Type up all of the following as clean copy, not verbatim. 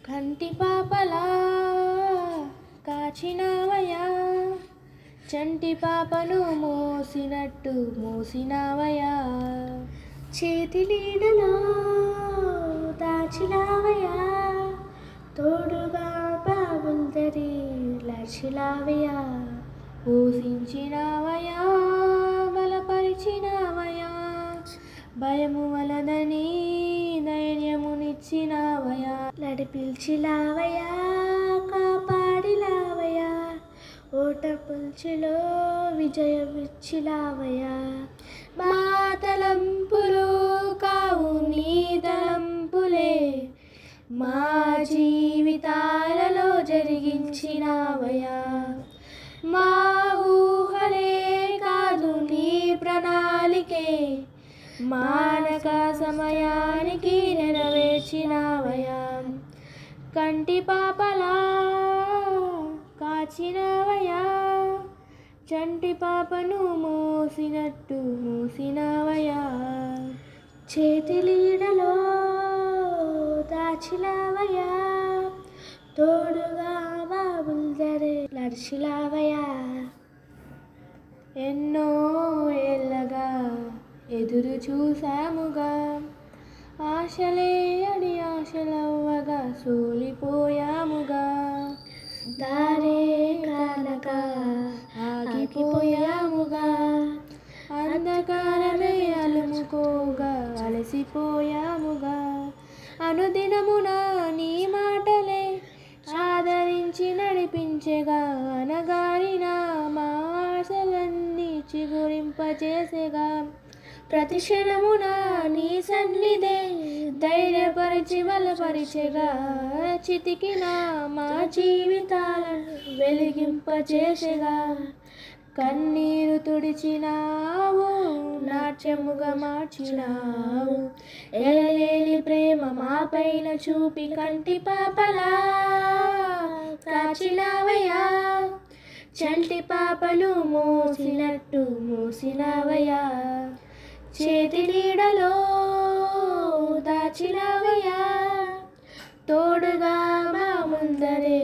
కంటి పాపలా కాచినావయా, చంటి పాపను మోసినట్టు మోసినావయా, చేతి నీడలో దాచినావయా, తోడుగా బాగుందరి లర్చిలావయా, పోషించినావయా బలపరిచినావయా, భయము వలదని ధైర్యమునిచ్చినావయా, నడిపించిలావయా కాపాడిలావయా, ఓట పుంచులో విజయమిచ్చిలావయా, మా తలంపులు కావు నీ తలంపులే, మా జీవితాలలో జరిగించినావయా, మా ఊహలే కాదు నీ ప్రణాళికే, మానక సమయానికి నెరవేర్చినావయా, కంటి పాపలా కాచినావయా, చంటి పాపను మోసినట్టు మోసినావయా, చేతి నీడలో దాచిలావయా, తోడుగా బాగుందరి నడిచిలావయా. ఎన్నో ఏళ్ళగా ఎదురు చూసాముగా, ఆశలే అని ఆశలవ్వగా సోలిపోయాముగా, దారే కానక ఆగిపోయాముగా, అంధకారమే అలుముకోగా అలసిపోయాముగా, అనుదినమున నీ మాటలే ఆదరించి నడిపించెగా, అనగారిన మా ఆశలన్నీ చిగురింపచేసెగా, ప్రతి క్షణమున నీ సన్నిధే ధైర్యపరిచి బలపరిచెగా, చితికిన మా జీవితాలను వెలిగింపచేసెగా, కన్నీరు తుడిచినావు నాట్యముగా మార్చినావు, ఎనలేని ప్రేమ మా పైన చూపి కంటి పాపలా కాచినావయా, చంటి పాపను మోసినట్టు మోసినావయా, చేతి నీడలో దాచినావయా, తోడుగా మా ముందరే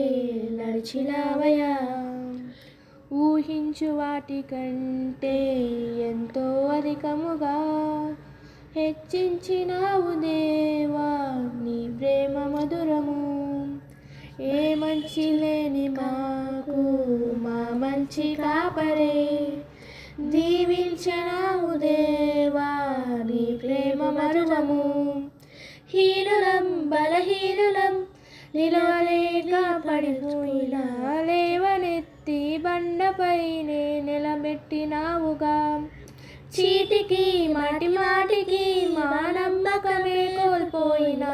నడిచినావయా, ఊహించు వాటికంటే ఎంతో అధికముగా హెచ్చించినావు దేవా నీ ప్రేమ మధురము, ఏ మంచి లేని మాకు మా మంచి కాపరే, దీవించనావు దేవా నీ ప్రేమ మరువము, హీనులం బలహీనులం నిలవలేక పడిపోయినా లేవనెత్తి బండపైనే నిలబెట్టినావుగా, చీటికి మాటి మాటికి మా నమ్మకమే కోల్పోయినా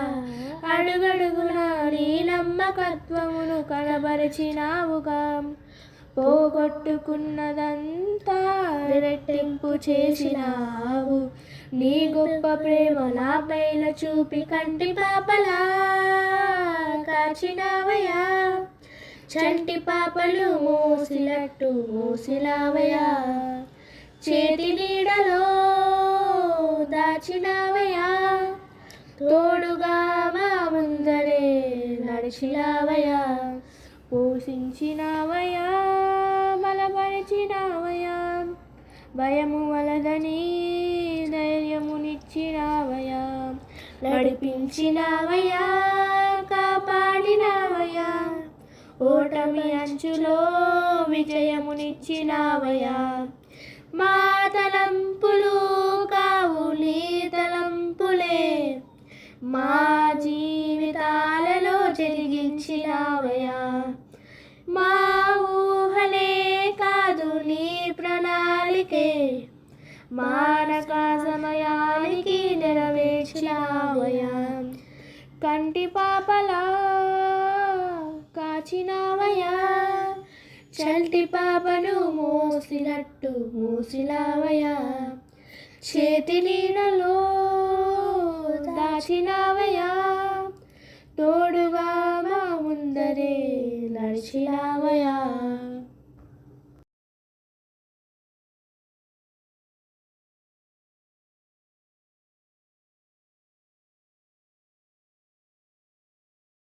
అడుగడుగున నీ నమ్మకత్వమును కనబరిచినావుగా, పోగొట్టుకున్నదంతా రెట్టింపు చేసినావు, నీ గొప్ప ప్రేమ నా పైన చూపి కంటి పాపలా కాచినావయా, చంటి పాపలు మోసినట్టు మోసినావయా, చేతి నీడలో దాచినావయా, తోడుగా మా ముందరే నడిచినావయా, పోషించినావయా బలపరిచినావయా, భయము వలదని ధైర్యమునిచ్చినావయా, నడిపించినావయా కాపాడినావయా, ఓటమి అంచులో విజయమునిచ్చినావయా, మా తలంపులు కావు నీ తలంపులే, మా జీవితాలలో జరిగించినావయా, మా ఊహలే కాదు నీ ప్రణాళికే, మానక సమయానికి నెరవేర్చినావయా, కంటి పాపలా కాచినావయా, చంటి పాపను మోసినట్టు మోసినావయా, చేతి నీడలో దాచినావయా, తోడుగా మా ముందరే నడిచినావయా.